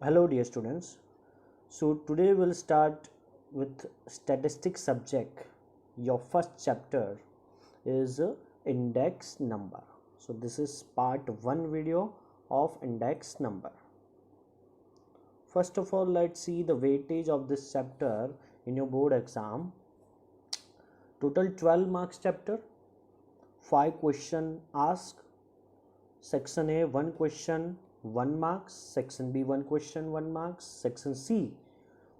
Hello dear students. So today we'll start with statistics subject. Your first chapter is index number. So this is part 1 video of index number. First of all, let's see the weightage of this chapter in your board exam. Total 12 marks chapter, 5 question asked. Section A 1 question 1 marks, section B 1 question 1 marks, section C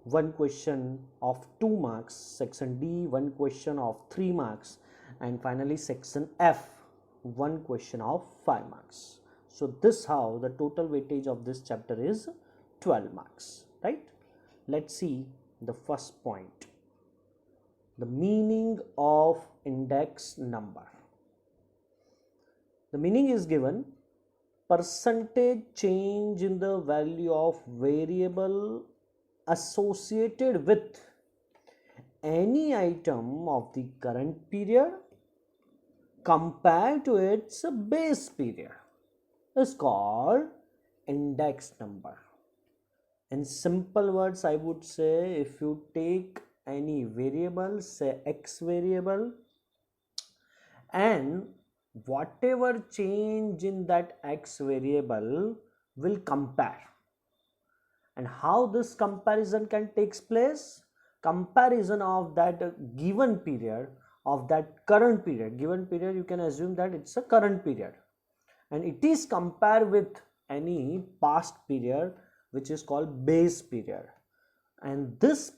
1 question of 2 marks, section D 1 question of 3 marks, and finally section F 1 question of 5 marks. So this how the total weightage of this chapter is 12 marks, right? Let's see the first point. The meaning of index number. The meaning is given: percentage change in the value of variable associated with any item of the current period compared to its base period is called index number. In simple words, I would say, if you take any variable, say x variable, and whatever change in that x variable will compare. And how this comparison can takes place? Comparison of that given period, of that current period. Given period, you can assume that it's a current period, and it is compared with any past period, which is called base period. And this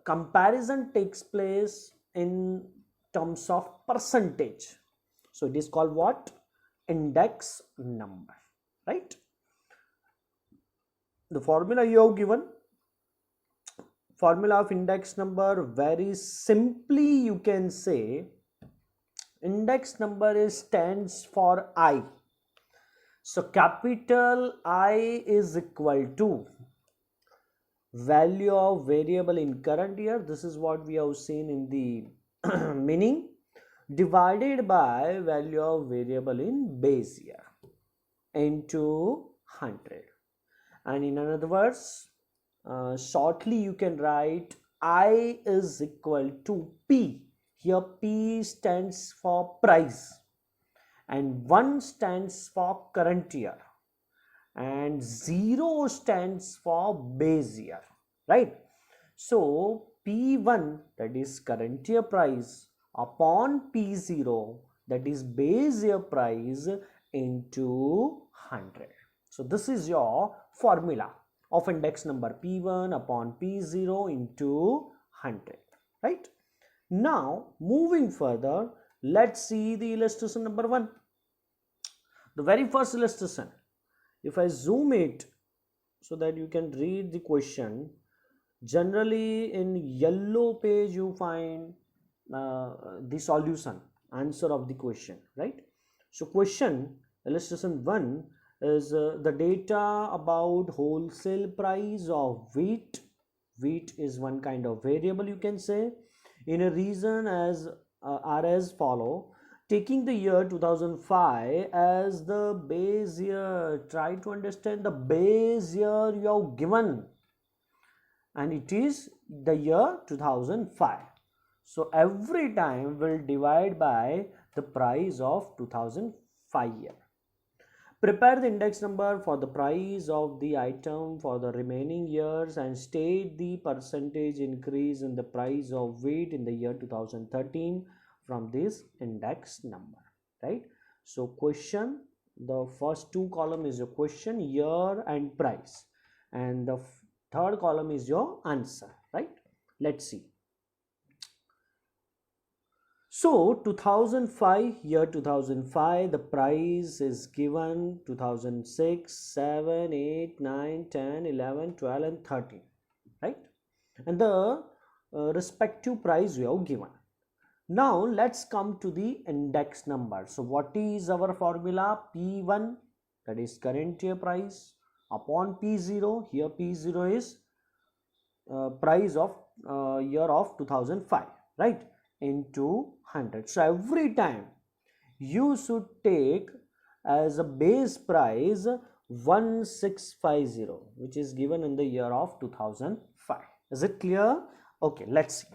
comparison takes place in terms of percentage. So it is called what? Index number, right? The formula you have given, formula of index number, very simply you can say index number stands for I. So capital I is equal to value of variable in current year, this is what we have seen in the meaning, divided by value of variable in base year into 100. And in other words, shortly you can write I is equal to P. Here P stands for price and 1 stands for current year and 0 stands for base year, right? So P1, that is current year price, upon P0, that is base year price, into 100. So this is your formula of index number, P1 upon P0 into 100, right? Now moving further, let's see the illustration number 1. The very first illustration, if I zoom it so that you can read the question, generally in yellow page you find the solution, answer of the question, right? So question illustration 1 is the data about wholesale price of wheat. Wheat is one kind of variable, you can say, in a region as are as follow. Taking the year 2005 as the base year, try to understand the base year you have given, and it is the year 2005. So every time we'll divide by the price of 2005 year. Prepare the index number for the price of the item for the remaining years and state the percentage increase in the price of wheat in the year 2013 from this index number, right? So question, the first two column is your question, year and price, and the third column is your answer, right? Let's see. So 2005, year 2005, the price is given 2006, 7, 8, 9, 10, 11, 12 and 13, right? And the respective price we have given. Now let's come to the index number. So what is our formula? P1, that is current year price, upon P0, here P0 is price of year of 2005, right, into 100. So every time you should take as a base price 1650, which is given in the year of 2005. Is it clear? Okay, let's see.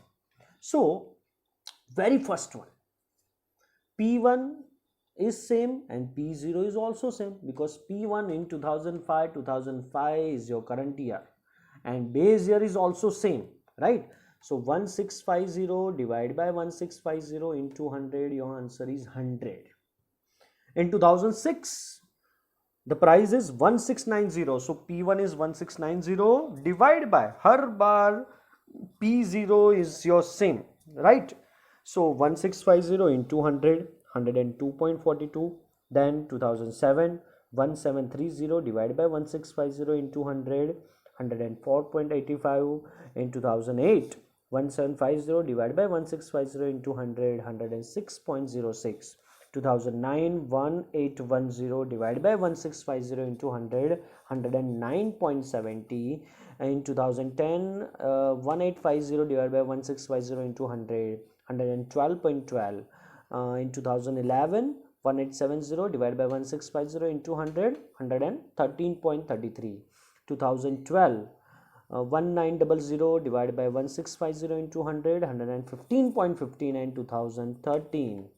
So very first one, P1 is same and P0 is also same, because P1 in 2005 is your current year and base year is also same, right? So 1650 divided by 1650 into 100, your answer is 100. In 2006 the price is 1690, so P1 is 1690 divided by her bar P0 is your same, right? So 1650 into 100, 102.42. Then 2007, 1730 divided by 1650 into 100, 104.85. In 2008, 1750 divided by 1650 into 100, 106.06. 2009, 1810 divided by 1650 into 100, 109.70. In 2010, 1850 divided by 1650 into 100, 112.12. In 2011, 1870 divided by 1650 into 100, 113.33. 2012, 1900 divided by 1650 into 100, 115.15. And 2013,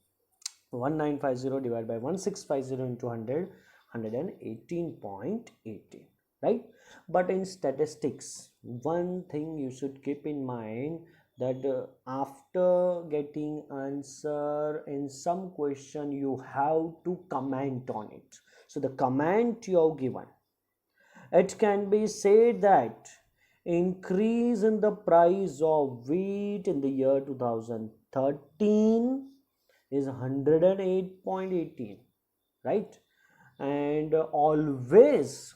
1950 divided by 1650 into 100, 118.18, right? But in statistics, one thing you should keep in mind, that after getting answer in some question, you have to comment on it. So the comment you have given, it can be said that increase in the price of wheat in the year 2013 is 108.18, right? And always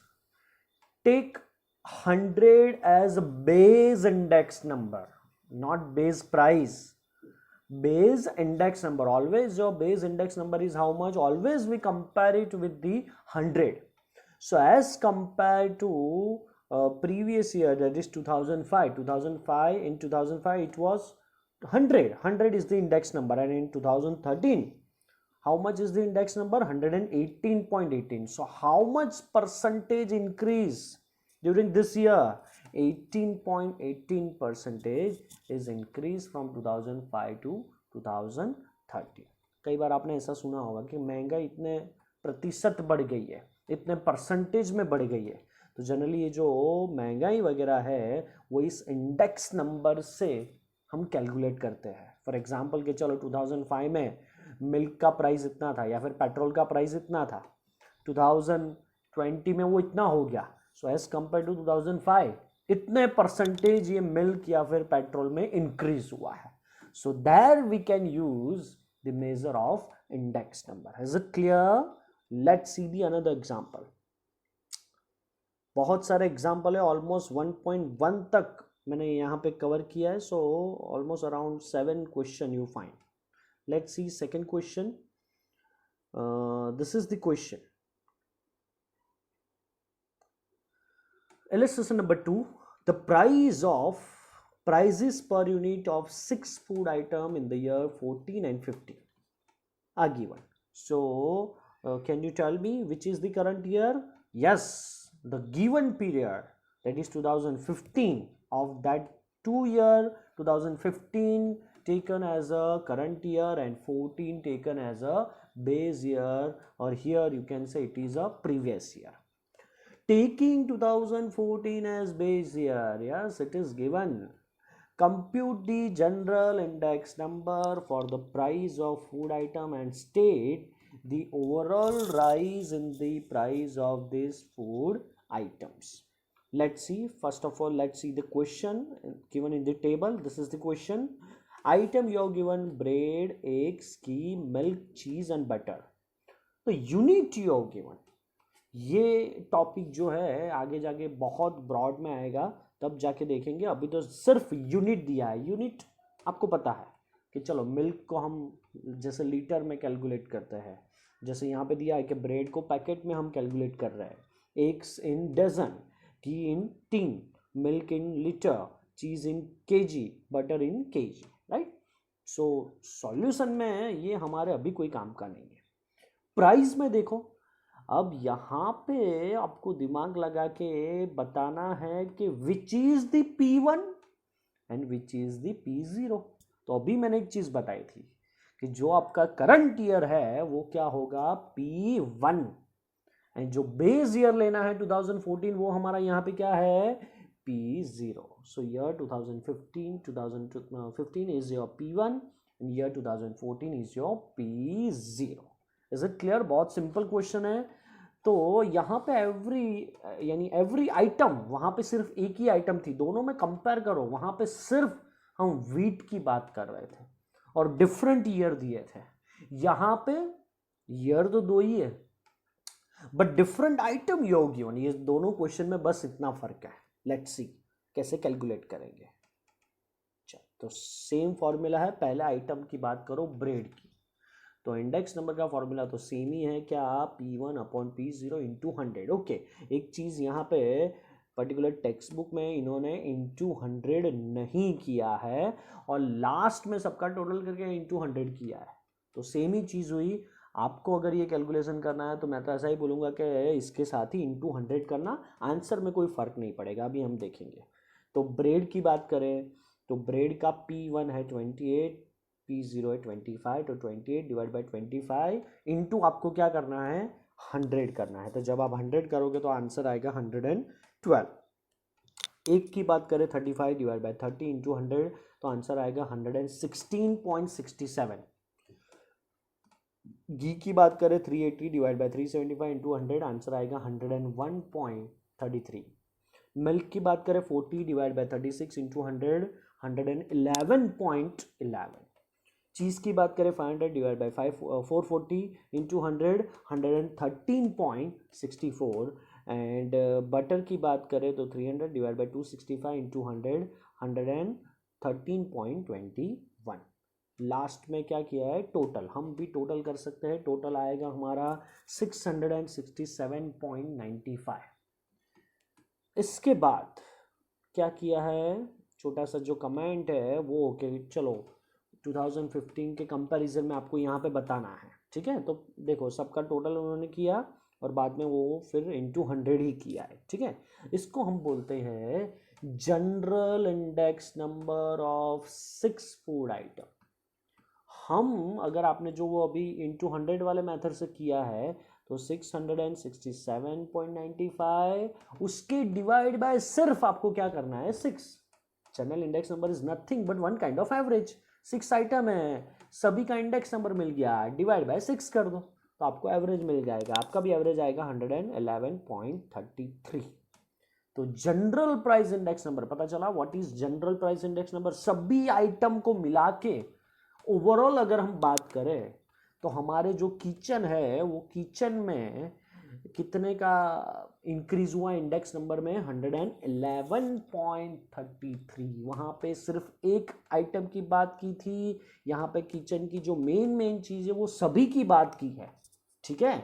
take 100 as a base index number, not base price. Base index number, always your base index number is how much? Always we compare it with the 100. So as compared to previous year, that is 2005, in 2005 it was 100 is the index number, and in 2013 how much is the index number? 118.18. so how much percentage increase during this year? 18.18 percentage is increase from 2005 to 2013. कई बार आपने ऐसा सुना होगा कि महंगाई इतने प्रतिशत बढ़ गई है, इतने परसेंटेज में बढ़ गई है. तो जनरली ये जो महंगाई वगैरह है वो इस इंडेक्स नंबर से हम कैलकुलेट करते हैं. फॉर एग्जांपल कि चलो 2005 में मिल्क का प्राइस इतना था या फिर पेट्रोल का प्राइस इतना था, 2020 में वो इतना हो गया. सो एज कंपेयर टू 2005 इतने परसेंटेज ये मिल्क या फिर पेट्रोल में इंक्रीज हुआ है. So there we can use the measure of index number. Is it clear? Let's see the another example. बहुत सारे एग्जांपल है, ऑलमोस्ट 1.1 तक मैंने यहाँ पे कवर किया है. So almost around 7 question you find. Let's see second question. This is the question. Illustration number 2. The prices per unit of 6 food item in the year 14 and 15 are given. So can you tell me which is the current year? Yes, the given period, that is 2015, of that 2 year 2015 taken as a current year and 14 taken as a base year, or here you can say it is a previous year. Taking 2014 as base year, yes, it is given. Compute the general index number for the price of food item and state the overall rise in the price of these food items. Let's see. First of all, let's see the question given in the table. This is the question. Item you have given bread, eggs, ghee, milk, cheese and butter. The unit you have given. ये topic जो है आगे जाके बहुत broad में आएगा, तब जाके देखेंगे. अभी तो सिर्फ यूनिट दिया है. यूनिट आपको पता है कि चलो मिल्क को हम जैसे लीटर में कैलकुलेट करते हैं, जैसे यहाँ पे दिया है कि ब्रेड को पैकेट में हम कैलकुलेट कर रहे हैं, eggs in dozen, ghee in tin, milk in litre, cheese in KG, butter in KG, right. So solution में ये हमारे अभी कोई काम का नहीं है. प्राइस में देखो, अब यहाँ पे आपको दिमाग लगा के बताना है कि which is the P1 and which is the P0। तो अभी मैंने एक चीज बताई थी कि जो आपका करंट ईयर है वो क्या होगा, P1, एंड जो बेस ईयर लेना है 2014 वो हमारा यहाँ पे क्या है, P0। So year 2015 is your P1 and year 2014 is your P0। Is it clear? बहुत सिंपल क्वेश्चन है। तो यहाँ पे एवरी आइटम, वहां पे सिर्फ एक ही आइटम थी, दोनों में कंपेयर करो, वहां पे सिर्फ हम वीट की बात कर रहे थे और डिफरेंट ईयर दिए थे। यहाँ पे ईयर तो दो ही है but different item you given. ये दोनों क्वेश्चन में बस इतना फर्क है। लेट्स सी कैसे कैलकुलेट करेंगे। तो सेम फॉर्मूला है, पहले आइटम की बात करो ब्रेड की, तो इंडेक्स नंबर का फॉर्मूला तो सेम ही है, क्या, P1 upon P0 into 100। Okay, एक चीज यहाँ पे पर्टिकुलर टेक्स्ट बुक में इन्होंने इंटू 100 नहीं किया है और लास्ट में सबका टोटल करके इंटू 100 किया है, तो सेम ही चीज हुई। आपको अगर ये कैलकुलेशन करना है तो मैं तो ऐसा ही बोलूँगा कि इसके साथ ही इंटू 100 करना, आंसर में कोई फर्क नहीं पड़ेगा, अभी हम देखेंगे। तो ब्रेड की बात करें तो ब्रेड का P1 है 28, P0 है 25, तो 28 डिवाइड बाई 25 इंटू आपको क्या करना है, 100 करना है। तो जब आप 100 करोगे तो आंसर आएगा 112। एक की बात करें 35 डिवाइड बाई 30 इंटू 100, तो आंसर आएगा 116.67। घी की बात करें 380 डिवाइड बाई 375 इंटू 100, आंसर आएगा 101.33। मिल्क की बात करें 40 डिवाइड बाई 36 इंटू 100, 111.11। चीज़ की बात करें 500 divide by 440 into 100, 113.64। And butter की बात करें तो 300 डिवाइड बाई 265 इंटू 100, 113.21। लास्ट में क्या किया है, टोटल, हम भी टोटल कर सकते हैं, टोटल आएगा हमारा 667.95। इसके बाद क्या किया है, छोटा सा जो कमेंट है वो ओके, चलो 2015 के कंपैरिजन में आपको यहाँ पे बताना है, ठीक है। तो देखो सबका टोटल उन्होंने किया और बाद में वो फिर इंटू 100 ही किया है, ठीक है। इसको हम बोलते हैं general index number of 6 food item. हम अगर आपने जो वो अभी इंटू 100 वाले मेथड से किया है तो 667.95, उसके डिवाइड बाय सिर्फ आपको क्या करना है, 6। General index number is nothing but one kind of average. 6 item है, सभी का इंडेक्स नंबर मिल गया, डिवाइड बाय 6 कर दो तो आपको एवरेज मिल जाएगा। आपका भी एवरेज आएगा 111.33। तो जनरल प्राइस इंडेक्स नंबर पता चला। What is general price index number, सभी आइटम को मिला के ओवरऑल अगर हम बात करें तो हमारे जो किचन है वो किचन में कितने का इंक्रीज हुआ इंडेक्स नंबर में, 111.33। वहाँ पे सिर्फ एक आइटम की बात की थी, यहाँ पे किचन की जो मेन चीज़ है वो सभी की बात की है, ठीक है।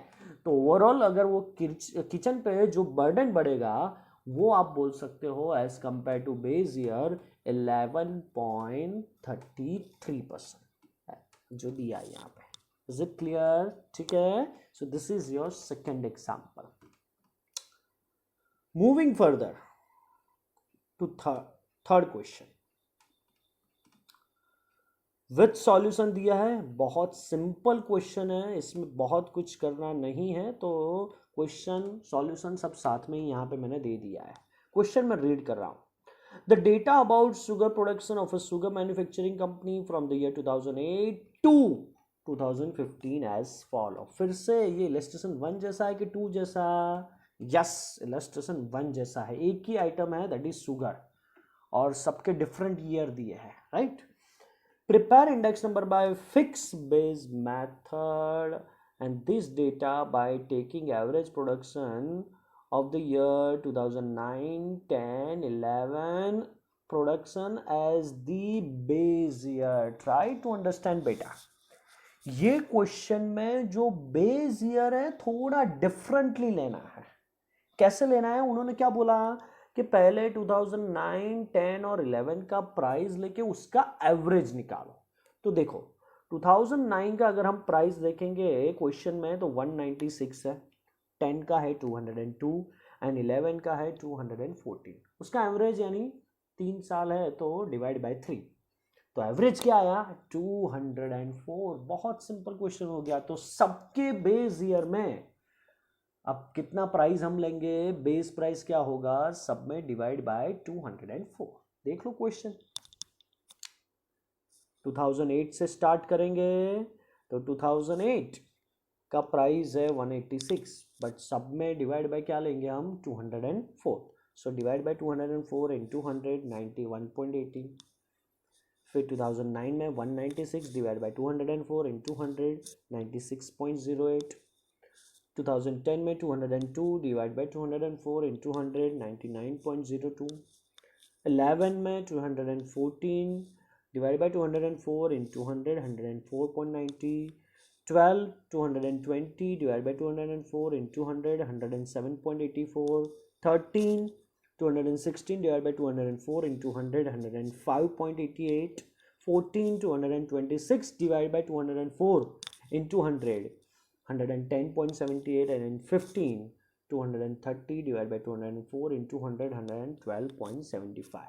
तो ओवरऑल अगर वो किचन पे जो बर्डन बढ़ेगा वो आप बोल सकते हो as compare to base year 11.33% जो दिया है यहाँ पे। Is it clear? ठीक है। So this is your second example. Moving further to third question with solution दिया है। बहुत सिंपल क्वेश्चन है, इसमें बहुत कुछ करना नहीं है, तो क्वेश्चन सॉल्यूशन सब साथ में ही यहाँ पे मैंने दे दिया है। क्वेश्चन मैं रीड कर रहा हूँ। The data about sugar production of a sugar manufacturing company from the year 2008 to 2015 as follow। फिर से ये इलस्ट्रेशन 1 जैसा है कि 2 जैसा? यस, इलस्ट्रेशन 1 जैसा है। एक ही आइटम है दैट इज शुगर और सबके डिफरेंट ईयर दिए हैं, right. Prepare index number by fix base method and this data by taking average production of the year 2009, 10, 11 production as the base year। Try to understand बेटा, ये question में जो base year है थोड़ा differently लेना है। कैसे लेना है, उन्होंने क्या बोला कि पहले 2009, 10 और 11 का प्राइस लेके उसका एवरेज निकालो। तो देखो 2009 का अगर हम प्राइस देखेंगे क्वेश्चन में तो 196 है, 10 का है 202 एंड 11 का है 214। उसका एवरेज यानी 3 साल है तो डिवाइड बाय 3, तो एवरेज क्या आया 204। बहुत सिंपल क्वेश्चन हो गया। तो सबके बेस ईयर में अब कितना प्राइस हम लेंगे, बेस प्राइस क्या होगा, सब में डिवाइड बाय 204। देख लो क्वेश्चन, 2008 से स्टार्ट करेंगे तो 2008 का प्राइस है 186, बट सब में डिवाइड बाय क्या लेंगे हम 204। So divide by 204 into 100 91.80। फिर 2009 में 196 डिवाइड बाय 204 इंटू 100 96.08। 2010 में 202 डिवाइड बाय 204 इंटू 100 99.02। 11 में 214 divide by 204 into 100 104.90। 12 220 divided by 204 into 100 107.84. 13 216 divided by 204 into 100 105.88. 14 226 divided by 204 into 100 110.78. and then 15 230 divided by 204 into 100 112.75.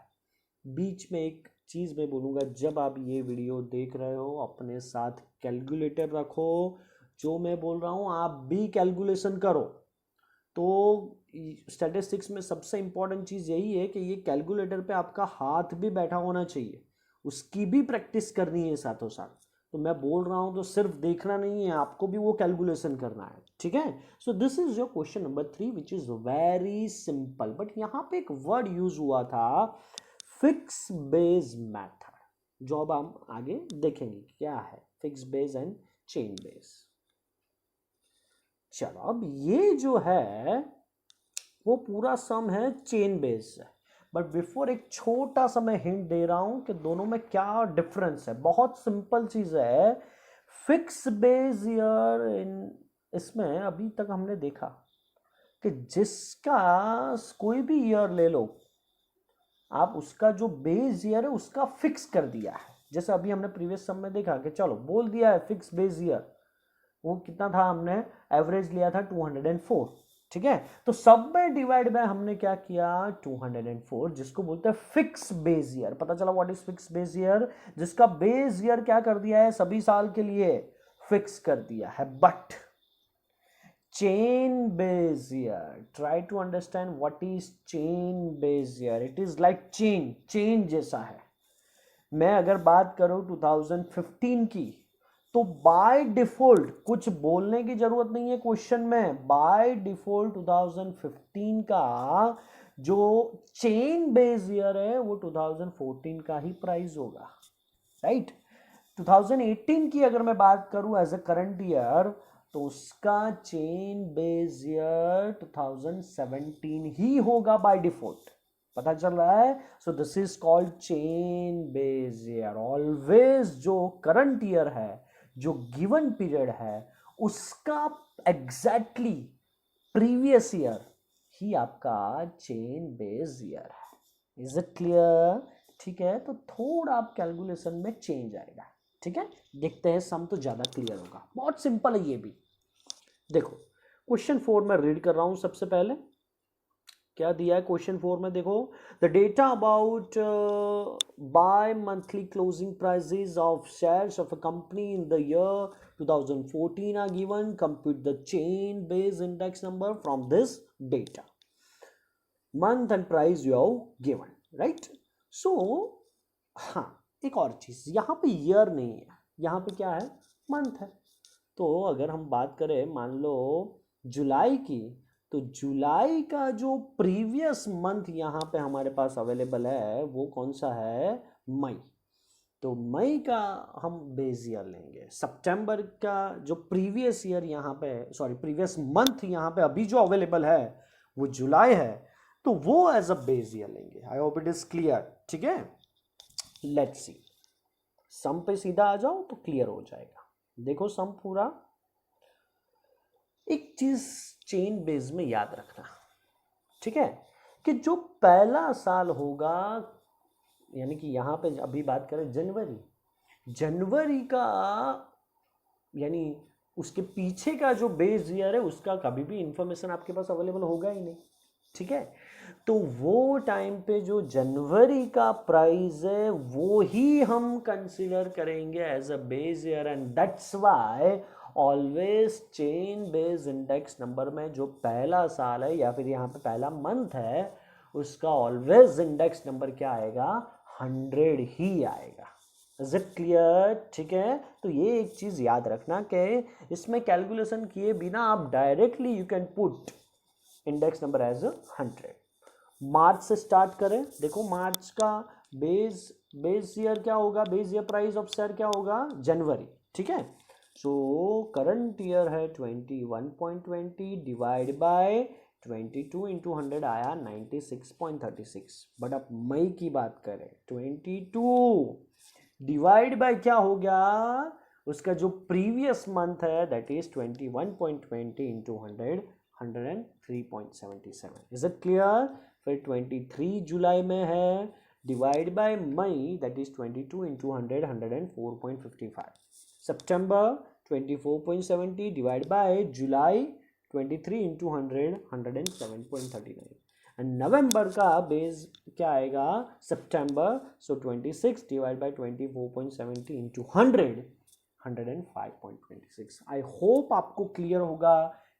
बीच में एक चीज़ मैं बोलूँगा, जब आप ये वीडियो देख रहे हो अपने साथ कैलकुलेटर रखो, जो मैं बोल रहा हूँ आप भी कैलकुलेशन करो। तो स्टैटिस्टिक्स में सबसे इम्पॉर्टेंट चीज़ यही है कि ये कैलकुलेटर पे आपका हाथ भी बैठा होना चाहिए, उसकी भी प्रैक्टिस करनी है साथों साथ। तो मैं बोल रहा हूँ तो सिर्फ देखना नहीं है, आपको भी वो कैलकुलेशन करना है, ठीक है। So this is your question number 3 which is very simple, but यहाँ पे एक वर्ड यूज हुआ था फिक्स बेस मेथड, जो अब हम आगे देखेंगे क्या है fix base and chain base. चलो अब ये जो है वो पूरा सम है चेन बेस से, बट बिफोर एक छोटा सा मैं हिंट दे रहा हूं कि दोनों में क्या डिफरेंस है। बहुत सिंपल चीज है। फिक्स बेस ईयर इसमें अभी तक हमने देखा कि जिसका कोई भी ईयर ले लो आप, उसका जो बेस ईयर है उसका फिक्स कर दिया है। जैसे अभी हमने प्रीवियस सम में देखा कि चलो बोल दिया है फिक्स बेस ईयर, वो कितना था, हमने एवरेज लिया था 204, ठीक है। तो सब में डिवाइड बाय हमने क्या किया 204, जिसको बोलते हैं फिक्स बेस ईयर। पता चला what is fix base year, जिसका बेस ईयर क्या कर दिया है सभी साल के लिए फिक्स कर दिया है। But chain base year, try to understand what is chain base year. it is like chain जैसा है। मैं अगर बात करूं 2015 की, तो बाय डिफॉल्ट कुछ बोलने की जरूरत नहीं है क्वेश्चन में, बाय डिफॉल्ट 2015 का जो चेन बेस ईयर है वो 2014 का ही प्राइस होगा, राइट। 2018 की अगर मैं बात करूं एज अ करंट ईयर, तो उसका चेन बेस ईयर 2017 ही होगा बाय डिफॉल्ट। पता चल रहा है। So this is called chain base year. Always जो करंट ईयर है, जो गिवन पीरियड है, उसका एग्जैक्टली प्रीवियस ईयर ही आपका चेन बेस ईयर है। Is it clear? ठीक है, तो थोड़ा आप कैलकुलेशन में चेंज आएगा, ठीक है। देखते हैं सम तो ज्यादा क्लियर होगा। बहुत सिंपल है ये भी। देखो क्वेश्चन 4 में रीड कर रहा हूं। सबसे पहले क्या दिया है क्वेश्चन 4 में, देखो the data about by monthly closing prices of shares of a company in the year 2014 are given. Compute the chain base index number from this data. Month end price you have given, right. So हाँ, एक और चीज, यहाँ पे year नहीं है, यहाँ पे क्या है मंथ है। तो अगर हम बात करें मान लो जुलाई की, तो जुलाई का जो प्रीवियस मंथ यहाँ पे हमारे पास अवेलेबल है वो कौन सा है, मई। तो मई का हम बेस ईयर लेंगे। सितंबर का जो प्रीवियस ईयर यहाँ पे, सॉरी प्रीवियस मंथ यहाँ पे अभी जो अवेलेबल है वो जुलाई है, तो वो एज अ बेस ईयर लेंगे। I hope it is clear, ठीक है। लेट्स सी, सम पे सीधा आ जाओ तो क्लियर हो जाएगा। देखो सम पूरा, एक चीज चेन बेस में याद रखना, ठीक है, कि जो पहला साल होगा, यानी कि यहां पे अभी बात करें जनवरी का, यानी उसके पीछे का जो बेस ईयर है उसका कभी भी इंफॉर्मेशन आपके पास अवेलेबल होगा ही नहीं, ठीक है। तो वो टाइम पे जो जनवरी का प्राइस है वो ही हम कंसीडर करेंगे as a base year, and that's why always chain base index number में जो पहला साल है या फिर यहाँ पे पहला मंथ है उसका ऑलवेज इंडेक्स नंबर क्या आएगा, 100 ही आएगा। Is it clear? ठीक है, तो ये एक चीज याद रखना कि इसमें कैलकुलेशन किए बिना आप directly you can put index number as 100। March से स्टार्ट करें, देखो मार्च का बेस ईयर क्या होगा, base year price of share क्या होगा, जनवरी, ठीक है। सो करंट ईयर है 21.20 डिवाइड बाय 22 इंटू 100 आया 96.36। बट अब मई की बात करें, 22 डिवाइड बाय क्या हो गया, उसका जो प्रीवियस मंथ है that is 21.20 into 100, 103.77। Is it clear? फिर 23 जुलाई में है डिवाइड बाय मई दैट इज 22 इंटू 100, 104.55। सितंबर 24.70 डिवाइड बाय जुलाई 23 इंटू 100, 107.39। एंड नवंबर का बेस क्या आएगा, सितंबर, so 26 divide by 24.70 into 100, 105.26। I hope आपको क्लियर होगा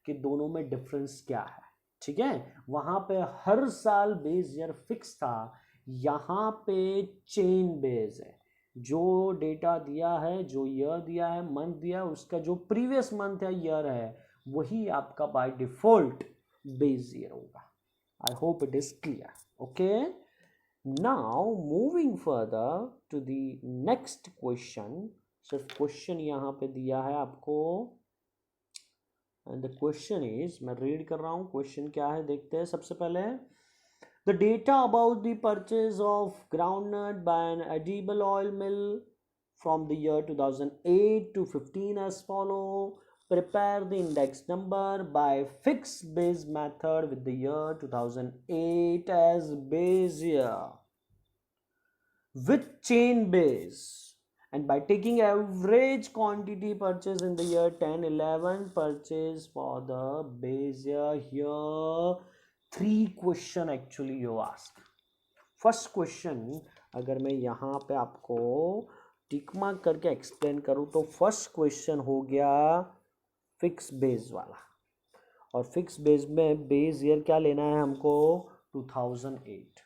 कि दोनों में डिफरेंस क्या है, ठीक है। वहां पे हर साल बेस ईयर फिक्स था, यहाँ पे चेन बेस है, जो डेटा दिया है, जो ईयर दिया है, मंथ दिया है, उसका जो प्रीवियस मंथ या ईयर है वही आपका बाय डिफॉल्ट बेस ईयर होगा। I hope it is clear. Okay. Now moving further to the next question. सिर्फ क्वेश्चन यहाँ पे दिया है आपको, and the question is, मैं रीड कर रहा हूँ क्वेश्चन क्या है, देखते हैं। सबसे पहले the data about the purchase of groundnut by an edible oil mill from the year 2008 to 15 as follow. Prepare the index number by fixed base method with the year 2008 as base year with chain base, and by taking average quantity purchase in the year 10-11 purchase for the base year. Here 3 question actually you ask. First question अगर मैं यहाँ पे आपको tick mark करके explain करूँ तो first question हो गया फिक्स बेस वाला, और फिक्स बेस में बेस ईयर क्या लेना है हमको, 2008।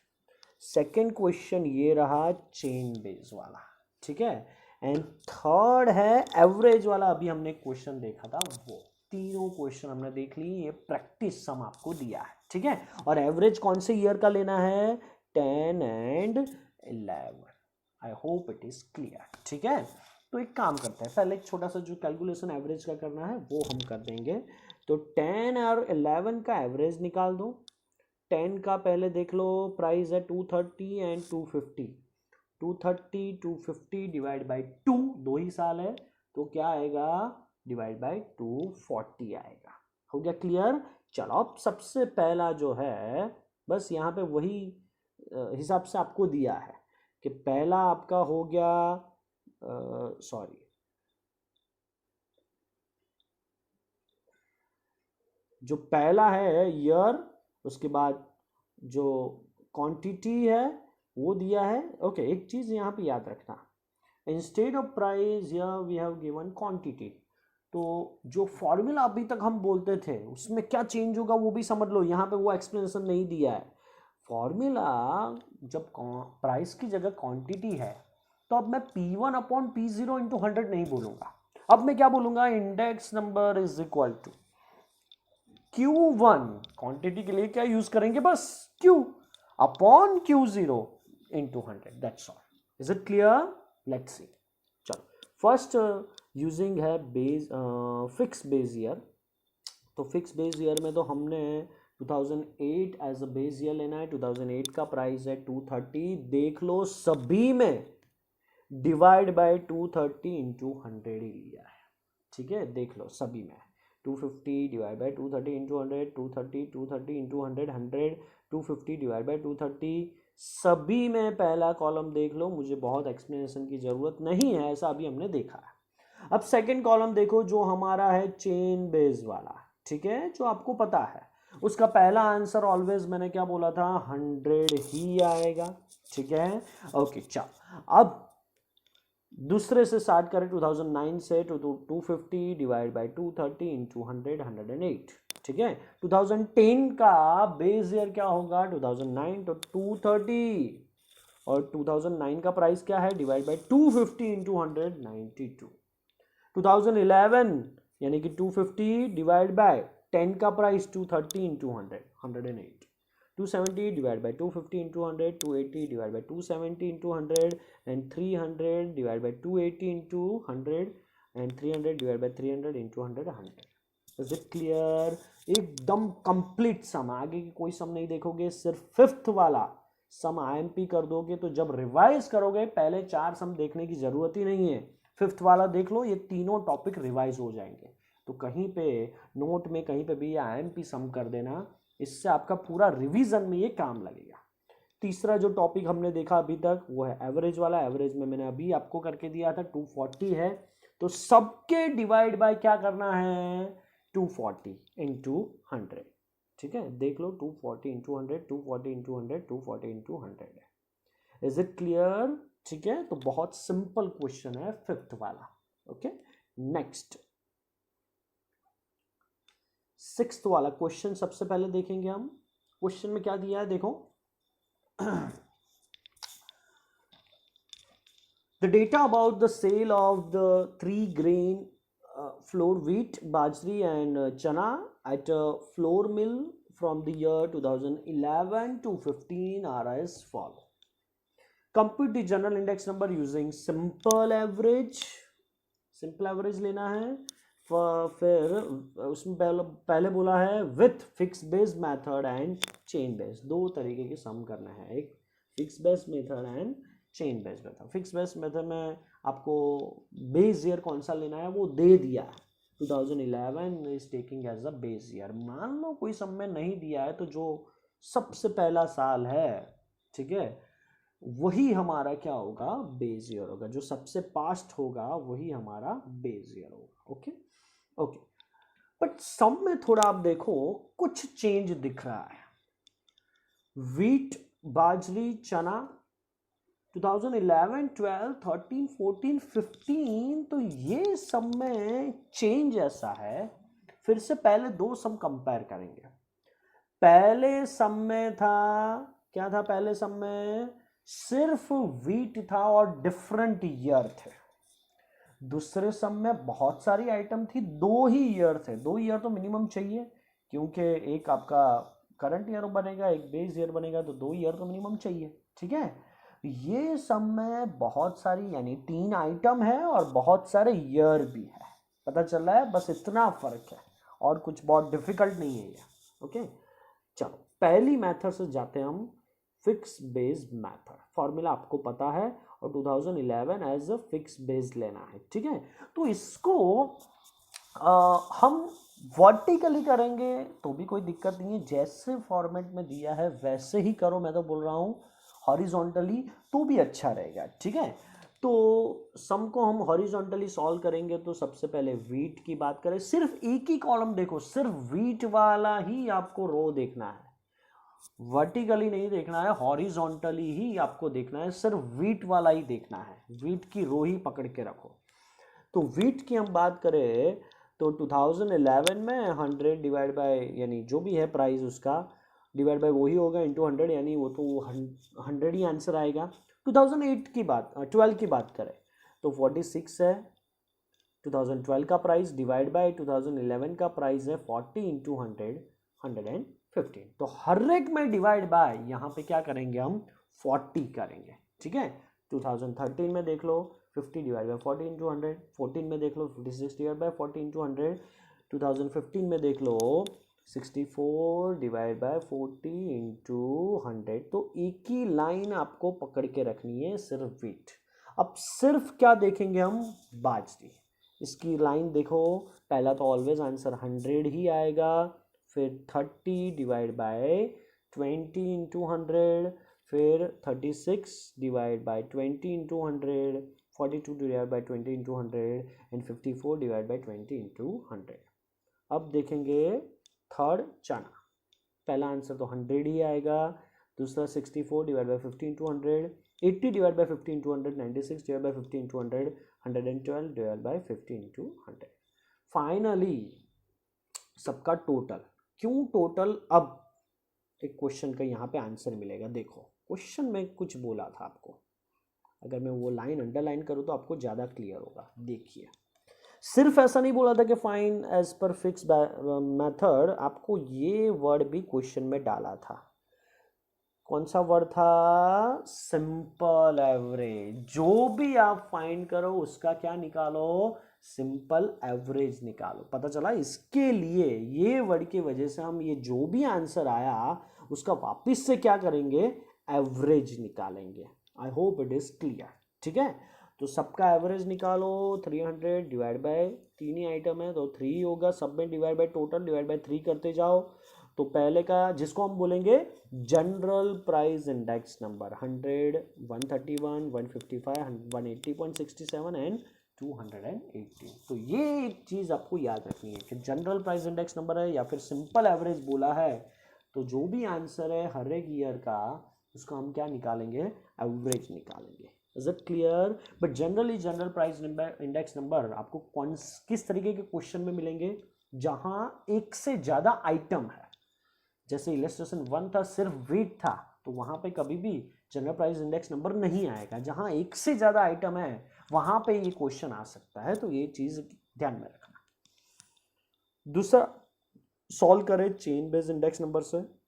सेकंड क्वेश्चन ये रहा चेन बेस वाला, ठीक है। एंड थर्ड है एवरेज वाला, अभी हमने क्वेश्चन देखा था वो। तीनों क्वेश्चन हमने देख ली, ये प्रैक्टिस सम आपको दिया है, ठीक है। और एवरेज कौन से ईयर का लेना है, 10 and 11। I hope it is clear, ठीक है। तो एक काम करते हैं, पहले एक छोटा सा जो कैलकुलेशन एवरेज का करना है वो हम कर देंगे। तो 10 और 11 का एवरेज निकाल दो। 10 का पहले देख लो प्राइस है 230 एंड 250। 230 250 डिवाइड बाई 2, 2 ही साल है, तो क्या आएगा, डिवाइड बाई 240 आएगा। हो गया क्लियर? चलो अब सबसे पहला जो है, बस यहाँ पे वही हिसाब से आपको दिया है कि पहला आपका हो गया, सॉरी, जो पहला है ईयर, उसके बाद जो क्वांटिटी है वो दिया है। ओके, एक चीज यहाँ पे याद रखना, instead of price here we have given quantity. तो जो फॉर्मूला अभी तक हम बोलते थे उसमें क्या चेंज होगा वो भी समझ लो, यहाँ पे वो एक्सप्लेनेशन नहीं दिया है। फॉर्मूला जब प्राइस की जगह क्वांटिटी है तो अब मैं P1 अपॉन P0 इंटू 100 नहीं बोलूंगा, अब मैं क्या बोलूंगा, index number is equal to Q1, quantity के लिए क्या यूज करेंगे, बस Q upon Q0 into 100, that's all. Is it clear? Let's see. चलो फर्स्ट यूजिंग है बेस फिक्स बेस ईयर। तो फिक्स बेस ईयर में तो हमने 2008 एज अ बेस ईयर लेना है। 2008 का प्राइस है 230, देख लो सभी में डिवाइड बाय 230 इंटू 100 ही लिया है, ठीक है। देख लो सभी में 250 divide by 230 into 100, 230 230 into 100, 100 250 divide by 230, सभी में पहला कॉलम देख लो, मुझे बहुत एक्सप्लेनेशन की ज़रूरत नहीं है, ऐसा अभी हमने देखा है। अब सेकंड कॉलम देखो जो हमारा है चेन बेस वाला, ठीक है, जो आपको पता है उसका पहला आंसर ऑलवेज मैंने क्या बोला था 100 ही आएगा, ठीक है। ओके चल अब दूसरे से स्टार्ट करें 2009 से तो 250 डिवाइड बाई 230 इंटू 100 108, ठीक है। 2010 का बेस ईयर क्या होगा 2009 तो 230 और 2009 का प्राइस क्या है डिवाइड बाई 250 इंटू 192। 2011 यानी कि 250 डिवाइड बाय 10 का price 230 into 108। 270 divide by 250 into 100, 280 divide by 270 into 100 and 300 divide by 280 into 100 and 300 divide by 300 into 100। Is it clear? एकदम कंप्लीट सम, आगे की कोई सम नहीं देखोगे, सिर्फ फिफ्थ वाला सम आईएमपी कर दोगे तो जब रिवाइज करोगे पहले 4 सम देखने की जरूरत ही नहीं है, फिफ्थ वाला देख लो, ये तीनों टॉपिक रिवाइज हो जाएंगे। तो कहीं पे नोट में कहीं पे भी आईएमपी सम कर देना, इससे आपका पूरा रिवीजन में ये काम लगेगा। तीसरा जो टॉपिक हमने देखा अभी तक वो है एवरेज वाला। एवरेज में मैंने अभी आपको करके दिया था 240 है तो सबके डिवाइड बाय क्या करना है 240 इंटू 100, ठीक है। देख लो 240 इंटू 100, 240 इंटू 100, 240 इंटू 100 है। Is it clear? ठीक है, तो बहुत सिंपल क्वेश्चन है फिफ्थ वाला। ओके नेक्स्ट सिक्स्थ वाला क्वेश्चन सबसे पहले देखेंगे हम। क्वेश्चन में क्या दिया है देखो the data about the sale of the 3 grain flour wheat bajri and chana at a flour mill from the year 2011 to 15 are as follow. Compute the general index number using simple average। Simple average लेना है, फिर उसमें पहले बोला है with fix base method and chain base, दो तरीके के सम करना है, एक fix base method and chain base method. Fix base method में आपको बेस ईयर कौन सा लेना है वो दे दिया है, 2011 is taking as a base year. मान लो कोई सम में नहीं दिया है तो जो सबसे पहला साल है, ठीक है, वही हमारा क्या होगा बेस ईयर होगा, जो सबसे पास्ट होगा वही हमारा बेस ईयर होगा। ओके ओके, बट सम में थोड़ा आप देखो कुछ चेंज दिख रहा है। वीट बाजरी चना 2011 12 13 14 15 तो ये सब में चेंज ऐसा है। फिर से पहले दो सम कंपेयर करेंगे। पहले सम में था क्या था, पहले सम में सिर्फ वीट था और डिफरेंट ईयर थे। दूसरे सम में बहुत सारी आइटम थी, 2 ही ईयर थे। 2 ईयर तो मिनिमम चाहिए क्योंकि एक आपका करंट ईयर बनेगा एक बेस ईयर बनेगा, तो 2 ईयर तो मिनिमम चाहिए, ठीक है। ये सम में बहुत सारी यानी 3 आइटम है और बहुत सारे ईयर भी है, पता चल रहा है, बस इतना फर्क है और कुछ बहुत डिफिकल्ट नहीं है ये। ओके चलो पहली मेथड से जाते हैं हम, फिक्स बेस मेथड। फॉर्मूला आपको पता है और 2011 एज अ फिक्स बेस लेना है, ठीक है। तो इसको हम वर्टिकली करेंगे तो भी कोई दिक्कत नहीं है, जैसे फॉर्मेट में दिया है वैसे ही करो, मैं तो बोल रहा हूँ हॉरिजॉन्टली तो भी अच्छा रहेगा, ठीक है। तो सम को हम हॉरिजॉन्टली सॉल्व करेंगे तो सबसे पहले वीट की बात करें, सिर्फ एक ही कॉलम देखो, सिर्फ वीट वाला ही आपको रो देखना है, वर्टिकली नहीं देखना है, हॉरिजॉन्टली ही आपको देखना है, सिर्फ वीट वाला ही देखना है, वीट की रो ही पकड़ के रखो। तो वीट की हम बात करें तो 2011 में 100 डिवाइड बाय यानी जो भी है प्राइस उसका डिवाइड बाय वही होगा इंटू 100, यानी वो तो 100 ही आंसर आएगा। 2008 की बात 12 की बात करें तो 46 है, 2012 का प्राइस डिवाइड बाय 2011 का प्राइस है 40 इंटू 100 115। तो हर एक में डिवाइड बाय यहाँ पे क्या करेंगे हम 40 करेंगे, ठीक है। 2013 में देख लो 50 डिवाइड बाय 40 इंटू 100, 14 में देख लो 56 डिवाइड बाय 40 इंटू 100, 2015 में देख लो 64 डिवाइड बाय 40 इंटू 100। तो एक ही लाइन आपको पकड़ के रखनी है सिर्फ वीट। अब सिर्फ क्या देखेंगे हम बाजरी, इसकी लाइन देखो, पहला तो ऑलवेज आंसर 100 ही आएगा, फिर 30 डिवाइड बाय 20 इंटू 100, फिर 36 divide by 20 into 100, 42 divide by 20 into 100 and 54 divide by 20 into 100। अब देखेंगे थर्ड चना। पहला आंसर तो 100 ही आएगा, दूसरा 64 divide by 50 into 100, 80 divide by 50 into 100, 96 divide by 50 into 100, 112 divide by 50 into 100। Finally सबका टोटल। क्यों टोटल? अब एक क्वेश्चन का यहाँ पे आंसर मिलेगा। देखो क्वेश्चन में कुछ बोला था आपको, अगर मैं वो लाइन अंडरलाइन करूँ तो आपको ज़्यादा क्लियर होगा। देखिए सिर्फ ऐसा नहीं बोला था कि फाइन एज पर फिक्स मेथड, आपको ये वर्ड भी क्वेश्चन में डाला था। कौन सा वर्ड था? Simple average. जो भी आप फाइंड करो उसका क्या निकालो? सिंपल एवरेज निकालो। पता चला? इसके लिए ये वर्ड की वजह से हम ये जो भी आंसर आया उसका वापस से क्या करेंगे? एवरेज निकालेंगे। I hope it is clear. ठीक है, तो सबका एवरेज निकालो। 300 डिवाइड बाय, तीन ही आइटम है तो 3 होगा, सब में divide by total divide by 3 करते जाओ। तो पहले का जिसको हम बोलेंगे general price index number 100, 131, 155, 180.67 and 280। तो ये एक चीज आपको याद रखनी है कि जनरल प्राइस इंडेक्स नंबर है या फिर सिंपल एवरेज बोला है तो जो भी आंसर है हर एक ईयर का उसका हम क्या निकालेंगे? एवरेज निकालेंगे। Is it clear? But generally general price index number आपको किस तरीके के क्वेश्चन में मिलेंगे? जहां एक से ज्यादा आइटम है। जैसे इलस्ट्रेशन 1 था, सिर्फ वेट था, तो वहां पे कभी भी जनरल प्राइस इंडेक्स नंबर नहीं आएगा। जहां एक से ज्यादा आइटम है वहां पे ये क्वेश्चन आ सकता है, तो ये चीज ध्यान में रखना। दूसरा सॉल्व करें चेन बेस्ड इंडेक्स नंबर से।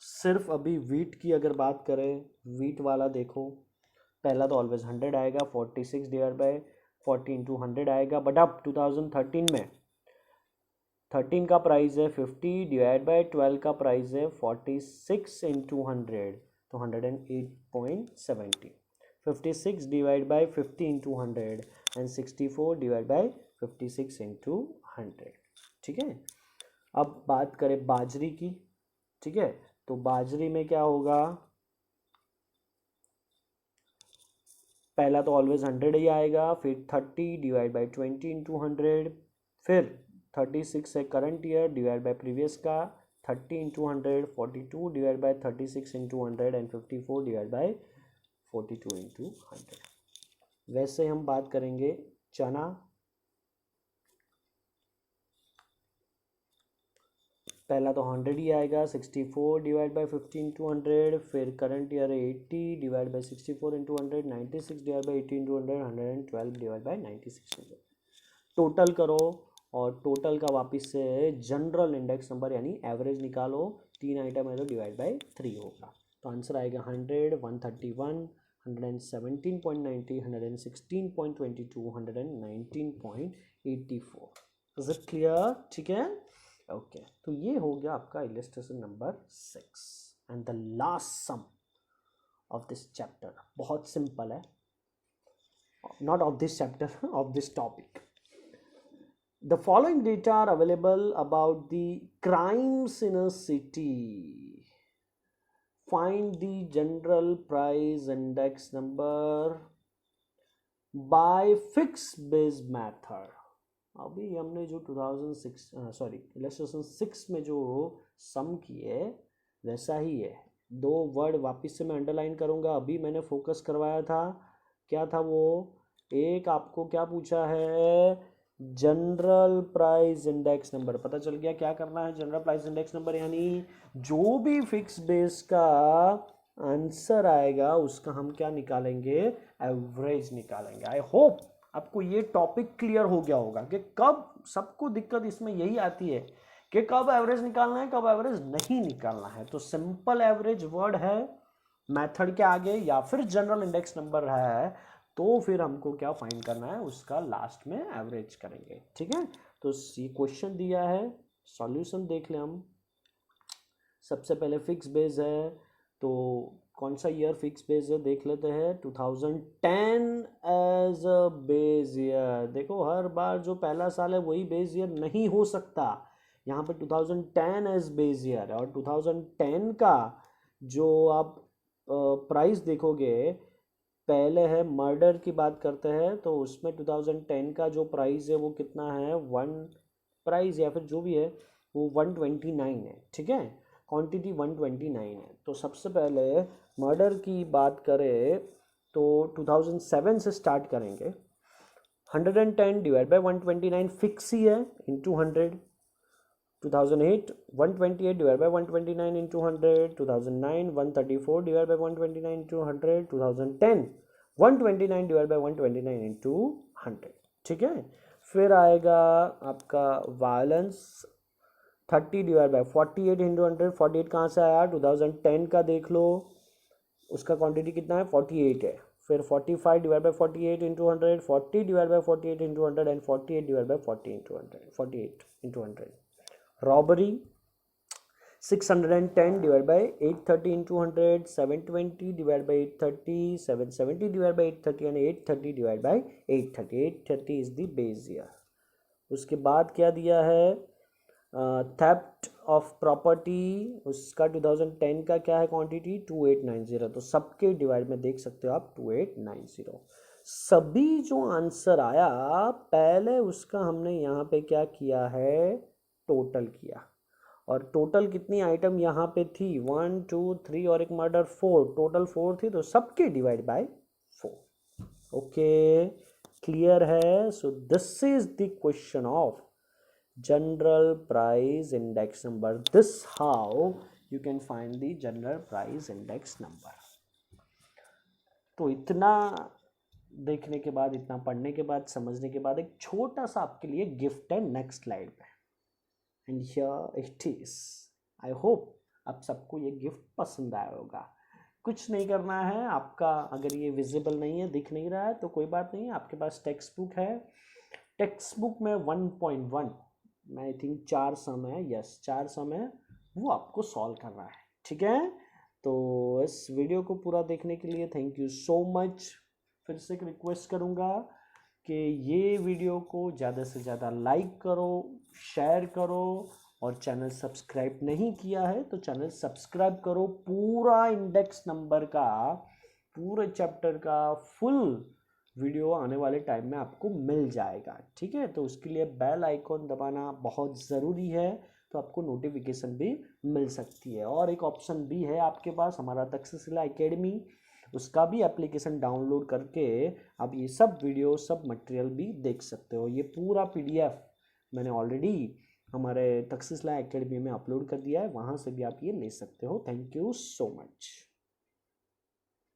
सिर्फ अभी वीट की अगर बात करें, वीट वाला देखो, पहला तो ऑलवेज 100 आएगा, 46 डिवाइड बाय 40 इंटू 100 आएगा। बट अब 2013 में 13 का प्राइस है 50 डिवाइड बाय 12 का प्राइस है 46 इंटू 100, तो 108.70। 56 divide by 50 into 100 and 64 divide by 56 into 100। ठीक है, अब बात करें बाजरी की। ठीक है, तो बाजरी में क्या होगा? पहला तो ऑलवेज 100 ही आएगा, फिर 30 डिवाइड बाई 20 इंटू 100, फिर 36 है current year divide by previous का 30 into 100, 42 divide by 36 into 100 and 54 divide by 42 into 100। वैसे हम बात करेंगे चना। पहला तो 100 ही आएगा, 64 डिवाइड बाई 50 इंटू 100, फिर करंट ईयर है 80 divide by 64 into 100, 96 divide by 80 into 100, 112 divide by 96 into. Total करो और टोटल का वापस से जनरल इंडेक्स नंबर यानी एवरेज निकालो। 3 आइटम है तो डिवाइड बाई 3 होगा, तो आंसर आएगा 100, 131, 117.90, 116.22, 119.84। Is it clear? ठीक है, ओके। तो ये हो गया आपका illustration number 6 and the last sum of this chapter. बहुत सिंपल है, not of this chapter, of this topic. The following data are available about the crimes in a city. Find the general price index number by fixed base method. अभी हमने जो 2006 illustration 6 में जो सम किए वैसा ही है। 2 वर्ड वापस से मैं अंडरलाइन करूँगा। अभी मैंने फोकस करवाया था, क्या था वो? एक आपको क्या पूछा है? General price index number. पता चल गया क्या करना है? जनरल प्राइस इंडेक्स नंबर यानी जो भी फिक्स बेस का आंसर आएगा उसका हम क्या निकालेंगे? एवरेज निकालेंगे। आई होप आपको ये टॉपिक क्लियर हो गया होगा कि कब सबको दिक्कत इसमें यही आती है कि कब एवरेज निकालना है, कब एवरेज नहीं निकालना है। तो सिंपल एवरेज वर्ड है मेथड के आगे या फिर जनरल इंडेक्स नंबर है, तो फिर हमको क्या फाइंड करना है? उसका लास्ट में एवरेज करेंगे। ठीक है, तो ये क्वेश्चन दिया है, सॉल्यूशन देख लें हम। सबसे पहले फिक्स बेस है, तो कौन सा ईयर फिक्स बेस है देख लेते हैं। 2010 एज अ बेस ईयर। देखो हर बार जो पहला साल है वही बेस ईयर नहीं हो सकता। यहाँ पे 2010 एज बेस ईयर है और 2010 का जो आप प्राइस देखोगे पहले है मर्डर की बात करते हैं, तो उसमें 2010 का जो प्राइस है वो कितना है, वन प्राइस या फिर जो भी है वो 129 है, ठीक है, क्वांटिटी 129 है। तो सबसे पहले मर्डर की बात करें तो 2007 से स्टार्ट करेंगे। 110 डिवाइड बाई 129 फिक्स ही है, into 100। 2008 128 divided by 129 into 100, 2009 134 divided by 129 into 100, 2010 129 divided by 129 into 100, ठीक है। फिर आएगा आपका वायलेंस 30 डिवाइड बाई 48 इंटू 100। 48 कहाँ से आया, 2010 का देख लो, उसका क्वांटिटी कितना है, 48 है। फिर 45 divide by 48 into 100, 40 divide by 48 into 100 and 48 divide by 40 into 100, 48 into 100। Robbery 610 divided by 830 into 100, 720 divided by 830, 770 divided by 830 and 830 divided by 830. 830 is the base year. उसके बाद क्या दिया है, थेफ्ट ऑफ प्रॉपर्टी, उसका 2010 का क्या है क्वांटिटी, 2890। तो सबके डिवाइड में देख सकते हो आप 2890। सभी जो आंसर आया पहले उसका हमने यहाँ पे क्या किया है, टोटल किया। और टोटल कितनी आइटम यहाँ पे थी, 1 2 3 और एक मर्डर 4, टोटल 4 थी, तो सबके डिवाइड बाय 4। ओके, क्लियर है। So this is the question of general price index number. This how you can find the general price index number. तो इतना देखने के बाद, इतना पढ़ने के बाद, समझने के बाद, एक छोटा सा आपके लिए गिफ्ट है नेक्स्ट स्लाइड पे, and here it is. I hope आप सबको ये गिफ्ट पसंद आया होगा। कुछ नहीं करना है आपका, अगर ये विजिबल नहीं है, दिख नहीं रहा है तो कोई बात नहीं, आपके पास टेक्स्ट बुक है। टेक्स्ट बुक में 1.1 में आई थिंक 4 सम है, यस 4 सम है, वो आपको सॉल्व करना है, ठीक है। तो इस वीडियो को पूरा देखने के लिए थैंक यू सो मच। फिर से एक रिक्वेस्ट करूँगा कि ये वीडियो को ज़्यादा से ज़्यादा लाइक करो, शेयर करो, और चैनल सब्सक्राइब नहीं किया है तो चैनल सब्सक्राइब करो। पूरा इंडेक्स नंबर का, पूरे चैप्टर का फुल वीडियो आने वाले टाइम में आपको मिल जाएगा, ठीक है। तो उसके लिए बेल आइकॉन दबाना बहुत ज़रूरी है, तो आपको नोटिफिकेशन भी मिल सकती है। और एक ऑप्शन भी है आपके पास, हमारा तक्षशिला एकेडमी, उसका भी एप्लीकेशन डाउनलोड करके आप ये सब वीडियो, सब मटेरियल भी देख सकते हो। ये पूरा PDF मैंने ऑलरेडी हमारे तक्षशिला एकेडमी में अपलोड कर दिया है, वहाँ से भी आप ये ले सकते हो। Thank you so much.